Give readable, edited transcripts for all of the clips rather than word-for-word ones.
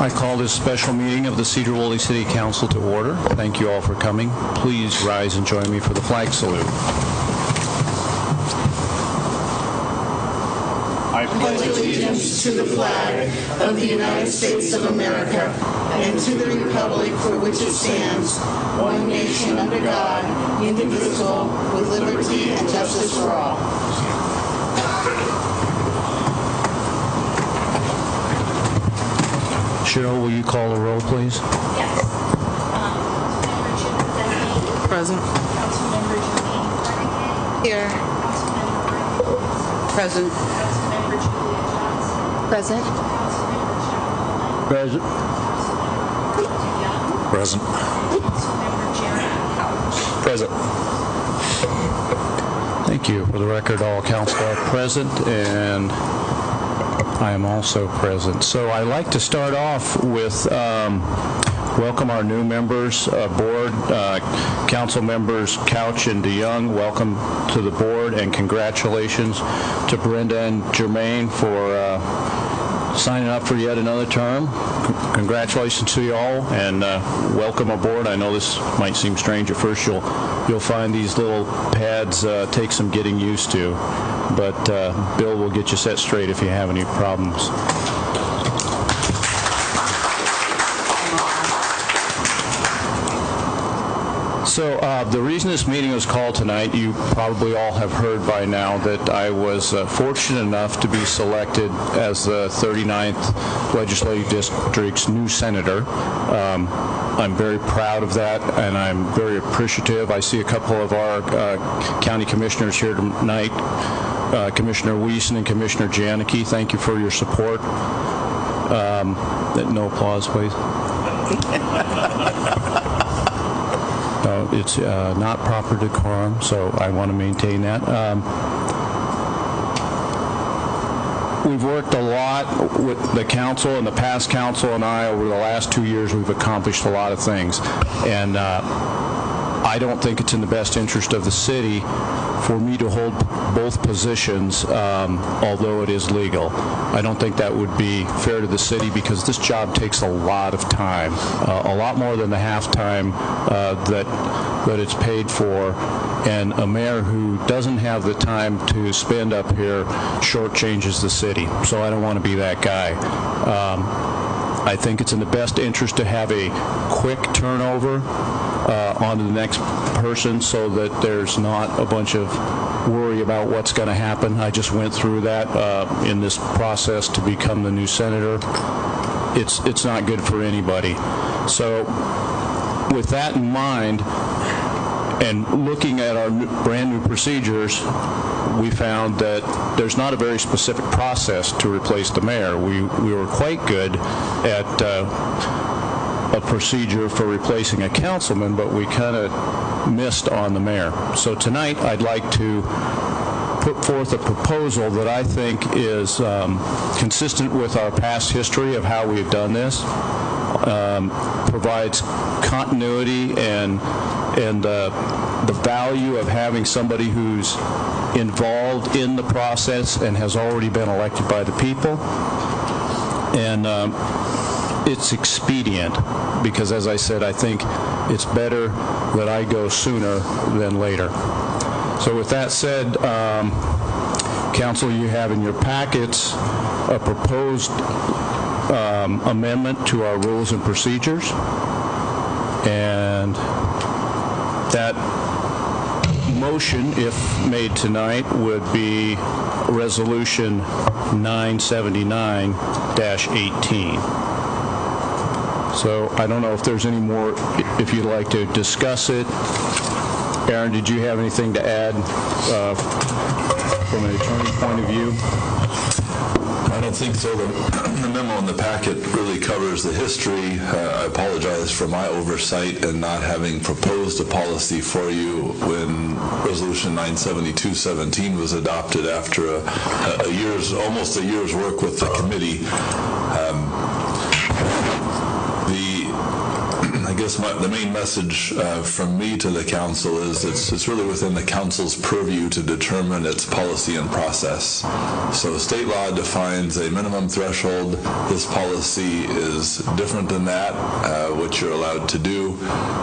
I call this special meeting of the Sedro-Woolley City Council to order. Thank you all for coming. Please rise and join me for the flag salute. I pledge allegiance to the flag of the United States of America and to the republic for which it stands, one nation under God, indivisible, with liberty and justice for all. Cheryl, will you call the roll, please? Yes. Councilmember Chip. Present. Councilmember Janine. Here. Councilmember Brady. Present. Councilmember Julia Johnson. Present. Councilmember John Present. Councilmember Young. Present. Councilmember Jared Couch. Present. Thank you. For the record, all council are present, and I am also present. So I'd like to start off with welcome our new members, board, council members Couch and DeYoung. Welcome to the board, and congratulations to Brenda and Jermaine for signing up for yet another term. Congratulations to you all, and welcome aboard. I know this might seem strange at first. You'll find these little pads take some getting used to, but Bill will get you set straight if you have any problems. So the reason this meeting was called tonight, you probably all have heard by now that I was fortunate enough to be selected as the 39th Legislative District's new senator. I'm very proud of that, and I'm very appreciative. I see a couple of our county commissioners here tonight, Commissioner Wiesen and Commissioner Janicki. Thank you for your support. No applause, please. It's not proper decorum, so I want to maintain that. We've worked a lot with the council, and the past council and I over the last 2 years. We've accomplished a lot of things, and I don't think it's in the best interest of the city for me to hold both positions, although it is legal. I don't think that would be fair to the city, because this job takes a lot of time, a lot more than the half time that it's paid for, and a mayor who doesn't have the time to spend up here shortchanges the city. So I don't want to be that guy. I think it's in the best interest to have a quick turnover on to the next person, so that there's not a bunch of worry about what's going to happen. I just went through that in this process to become the new senator. It's not good for anybody. So with that in mind, and looking at our brand new procedures, we found that there's not a very specific process to replace the mayor. We were quite good at a procedure for replacing a councilman, but we kind of missed on the mayor. So tonight I'd like to put forth a proposal that I think is consistent with our past history of how we've done this, provides continuity and the value of having somebody who's involved in the process and has already been elected by the people. And it's expedient, because, as I said, I think it's better that I go sooner than later. So with that said, Council, you have in your packets a proposed amendment to our rules and procedures, and that motion, if made tonight, would be Resolution 979-18. So I don't know if there's any more, if you'd like to discuss it. Aaron, did you have anything to add from an attorney point of view? I don't think so. The memo in the packet really covers the history. I apologize for my oversight and not having proposed a policy for you when Resolution 972-17 was adopted after almost a year's work with the committee. I guess guess the main message from me to the council is it's really within the council's purview to determine its policy and process. So state law defines a minimum threshold. This policy is different than that, what you're allowed to do.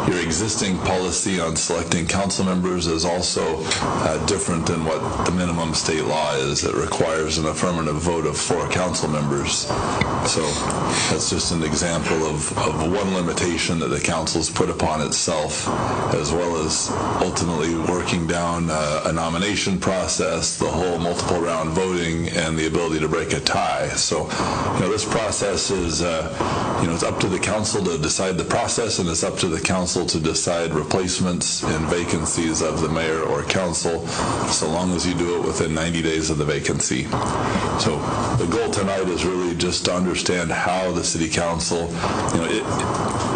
Your existing policy on selecting council members is also different than what the minimum state law is. It requires an affirmative vote of 4 council members. So that's just an example of one limitation that the council's put upon itself, as well as ultimately working down a nomination process, the whole multiple round voting, and the ability to break a tie. So, this process is, it's up to the council to decide the process, and it's up to the council to decide replacements and vacancies of the mayor or council, so long as you do it within 90 days of the vacancy. So the goal tonight is really just to understand how the city council,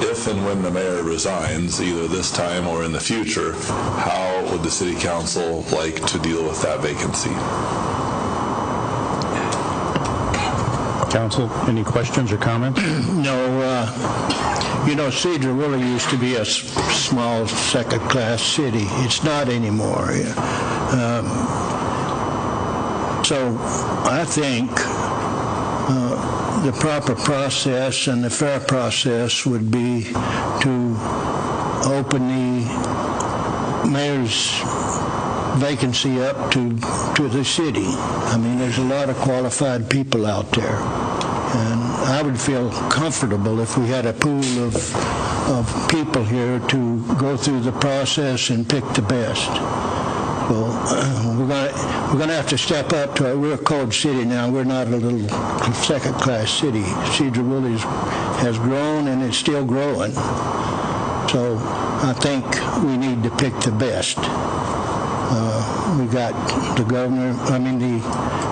if and when the mayor resigns, either this time or in the future, how would the city council like to deal with that vacancy? Council, any questions or comments? No, Sedro-Woolley used to be a small second-class city. It's not anymore. So I think the proper process and the fair process would be to open the mayor's vacancy up to the city. I mean, there's a lot of qualified people out there. And I would feel comfortable if we had a pool of people here to go through the process and pick the best. So we're going to have to step up to we're a cold city now. We're not a little second-class city. Sedro-Woolley has grown, and it's still growing. So I think we need to pick the best. We got the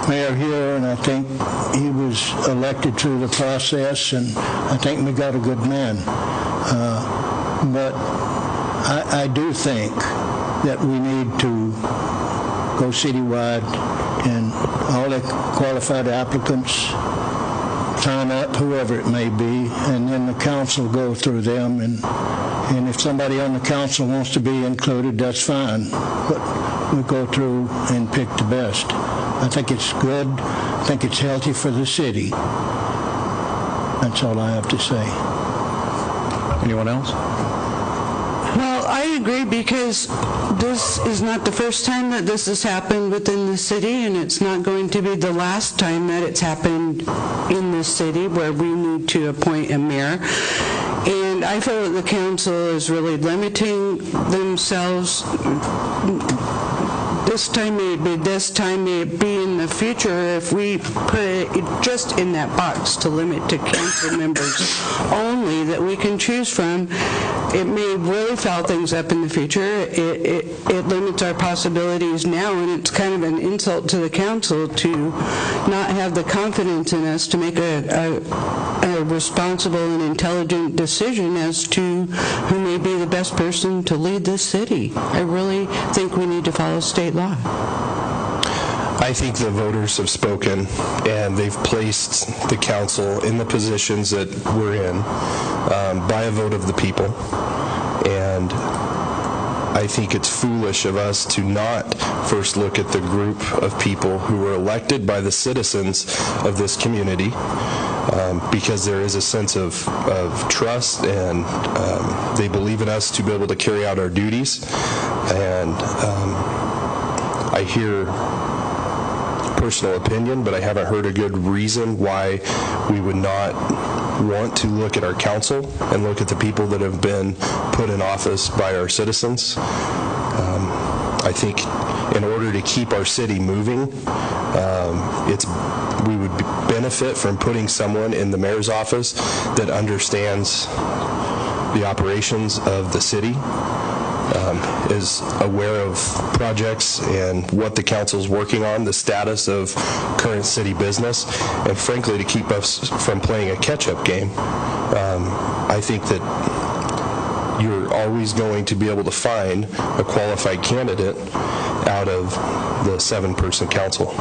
mayor here, and I think he was elected through the process, and I think we got a good man. But I do think that we need to go citywide, and all the qualified applicants sign up, whoever it may be, and then the council go through them, and if somebody on the council wants to be included, that's fine. But we go through and pick the best. I think it's good. I think it's healthy for the city. That's all I have to say. Anyone else? Well, I agree, because this is not the first time that this has happened within the city, and it's not going to be the last time that it's happened in the city where we need to appoint a mayor. And I feel that the council is really limiting themselves. This time may it be this time, may it be in the future. If we put it just in that box to limit to council members only that we can choose from, it may really foul things up in the future. It limits our possibilities now, and it's kind of an insult to the council to not have the confidence in us to make a responsible and intelligent decision as to who may be the best person to lead this city. I really think we need to follow state law. I think the voters have spoken, and they've placed the council in the positions that we're in by a vote of the people. And I think it's foolish of us to not first look at the group of people who were elected by the citizens of this community, because there is a sense of trust, and they believe in us to be able to carry out our duties. And I hear personal opinion, but I haven't heard a good reason why we would not want to look at our council and look at the people that have been put in office by our citizens. I think in order to keep our city moving, we would benefit from putting someone in the mayor's office that understands the operations of the city, is aware of projects and what the council's working on, the status of current city business, and frankly, to keep us from playing a catch-up game. I think that you're always going to be able to find a qualified candidate out of the 7-person council.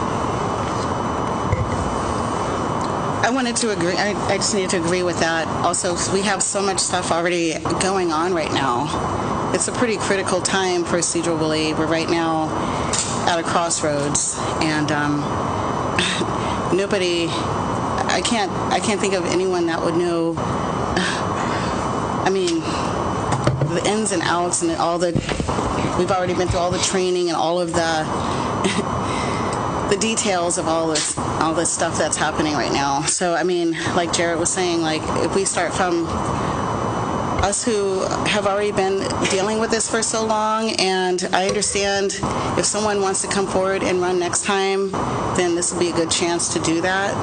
I wanted to agree, I just needed to agree with that. Also, we have so much stuff already going on right now. It's a pretty critical time for Sedro-Woolley. We're right now at a crossroads, and nobody, I can't think of anyone that would know, I mean, the ins and outs and all the, we've already been through all the training and all of the details of all this stuff that's happening right now. So, I mean, like Jared was saying, like, if we start from us who have already been dealing with this for so long, and I understand if someone wants to come forward and run next time, then this will be a good chance to do that.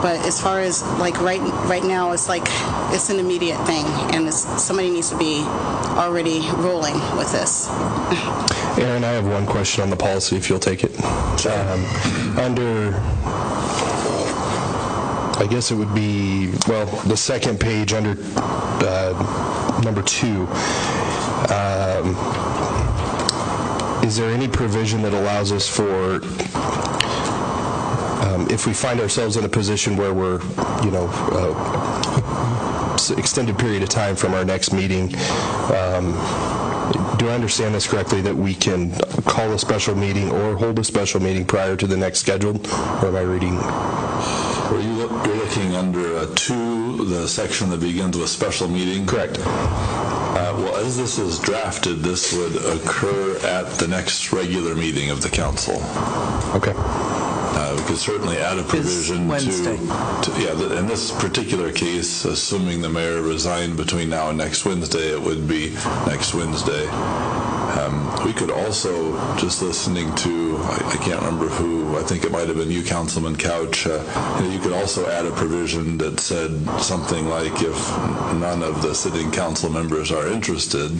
But as far as, like, right now, it's like, it's an immediate thing, and somebody needs to be already rolling with this. Aaron, I have one question on the policy, if you'll take it. Under, I guess it would be, well, the second page under number 2, is there any provision that allows us for, if we find ourselves in a position where we're, extended period of time from our next meeting, do I understand this correctly, that we can call a special meeting or hold a special meeting prior to the next scheduled, or am I reading? You're looking under 2, the section that begins with special meeting? Correct. Well, as this is drafted, this would occur at the next regular meeting of the council. Okay. We could certainly add a provision to in this particular case, assuming the mayor resigned between now and next Wednesday, it would be next Wednesday. We could also, just listening to, I can't remember who, I think it might have been you, Councilman Couch, you could also add a provision that said something like, if none of the sitting council members are interested,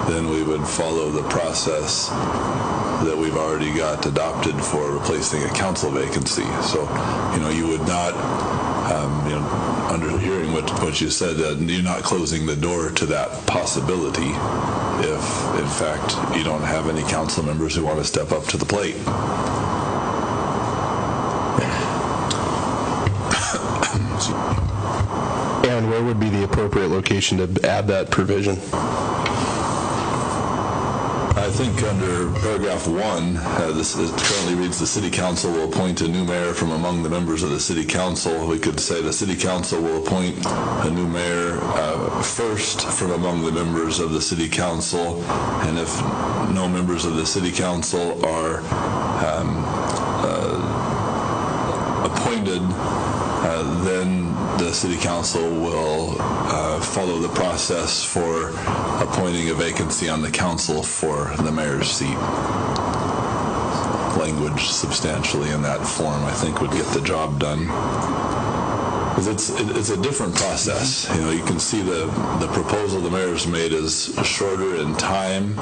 then we would follow the process that we've already got adopted for replacing a council vacancy. So, you would not, under hearing what you said, you're not closing the door to that possibility if, in fact, you don't have any council members who want to step up to the plate. And where would be the appropriate location to add that provision? I think under paragraph 1, this currently reads, the city council will appoint a new mayor from among the members of the city council. We could say the city council will appoint a new mayor first from among the members of the city council, and if no members of the city council are appointed, then the city council will follow the process for appointing a vacancy on the council for the mayor's seat. Language substantially in that form, I think, would get the job done. Because it's a different process. You can see the proposal the mayor's made is shorter in time.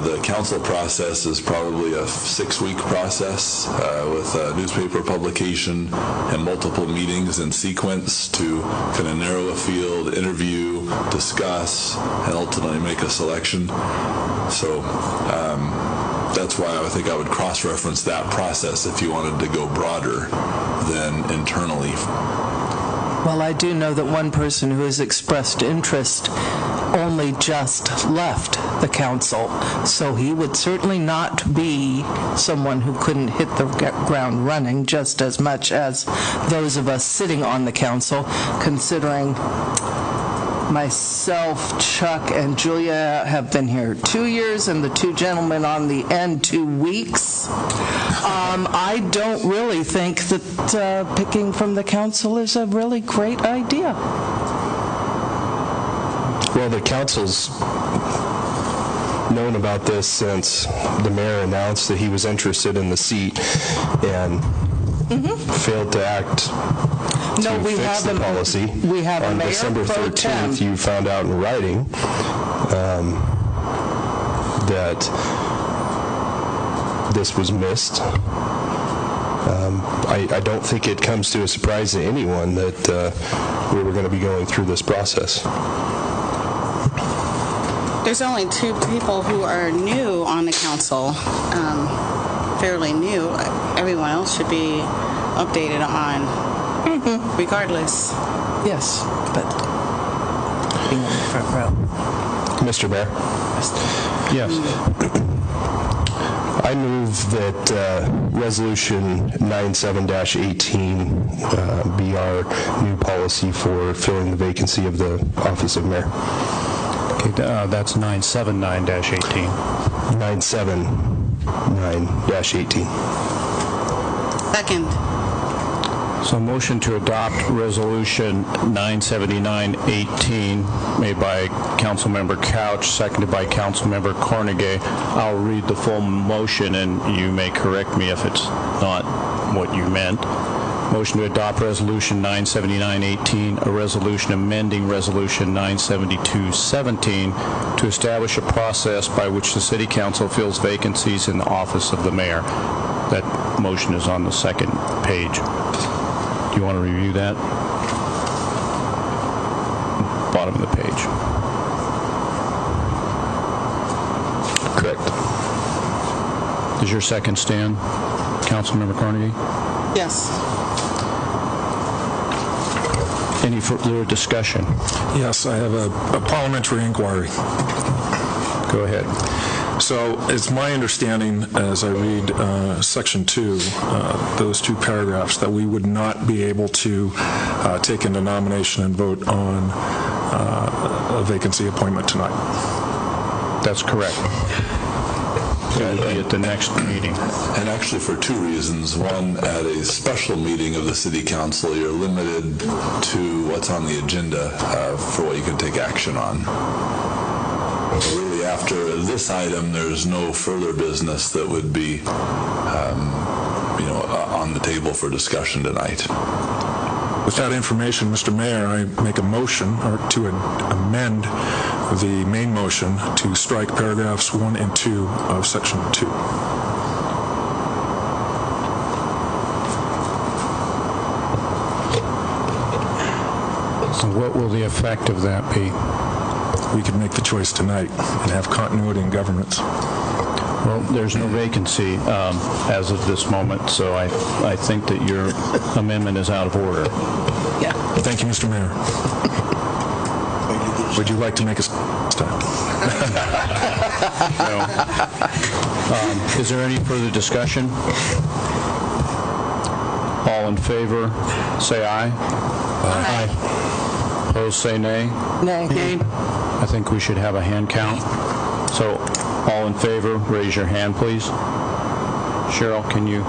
The council process is probably a 6-week process with newspaper publication and multiple meetings in sequence to kind of narrow a field, interview, discuss, and ultimately make a selection. So that's why I think I would cross-reference that process if you wanted to go broader than internally. Well, I do know that one person who has expressed interest only just left the council, so he would certainly not be someone who couldn't hit the ground running just as much as those of us sitting on the council, considering myself, Chuck, and Julia have been here 2 years, and the 2 gentlemen on the end 2 weeks. I don't really think that picking from the council is a really great idea. Well, the council's known about this since the mayor announced that he was interested in the seat and failed to act to fix the policy. We have on a mayor December pro tem. 13th, you found out in writing that this was missed. I don't think it comes to a surprise to anyone that we were going to be going through this process. There's only 2 people who are new on the council, fairly new. Everyone else should be updated on regardless. Yes, but being in the front row. Mr. Mayor, Yes. I move that Resolution 97-18 be our new policy for filling the vacancy of the office of mayor. Okay, that's 979-18. 979-18. Second. So motion to adopt Resolution 979-18 made by Councilmember Couch, seconded by Councilmember Cornegay. I'll read the full motion, and you may correct me if it's not what you meant. Motion to adopt Resolution 979-18, a resolution amending Resolution 972-17 to establish a process by which the City Council fills vacancies in the office of the mayor. That motion is on the second page. Do you want to review that? Bottom of the page. Correct. Does your second stand, Councilmember Carnegie? Yes. Any further discussion? Yes, I have a parliamentary inquiry. Go ahead. So it's my understanding, as I read Section 2, those two paragraphs, that we would not be able to take into nomination and vote on a vacancy appointment tonight. That's correct. It will be at the next meeting. And actually for two reasons. One, at a special meeting of the City Council, you're limited to what's on the agenda for what you can take action on. Really, after this item, there's no further business that would be, on the table for discussion tonight. With that information, Mr. Mayor, I make a motion to amend the main motion to strike paragraphs 1 and 2 of Section 2. So what will the effect of that be? We could make the choice tonight and have continuity in governance. Well, there's no vacancy as of this moment, so I think that your amendment is out of order. Yeah. Thank you, Mr. Mayor. Would you like to make a step? No. Is there any further discussion? All in favor, say aye. Aye. Opposed, say nay. Nay. I think we should have a hand count. So, all in favor, raise your hand, please. Cheryl, can you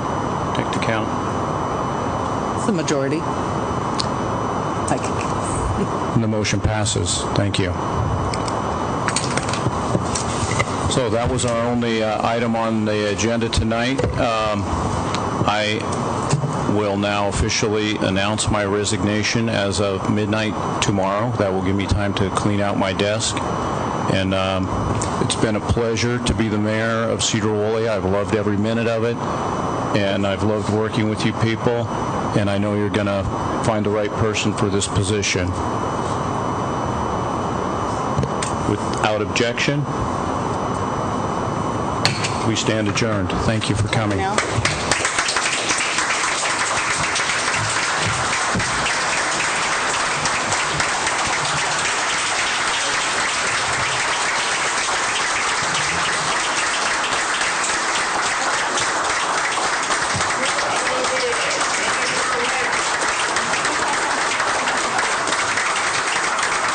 take the count? It's the majority. And the motion passes. Thank you. So that was our only item on the agenda tonight. I will now officially announce my resignation as of midnight tomorrow. That will give me time to clean out my desk. And it's been a pleasure to be the mayor of Sedro-Woolley. I've loved every minute of it, and I've loved working with you people, and I know you're going to find the right person for this position. Without objection, we stand adjourned. Thank you for coming. Now.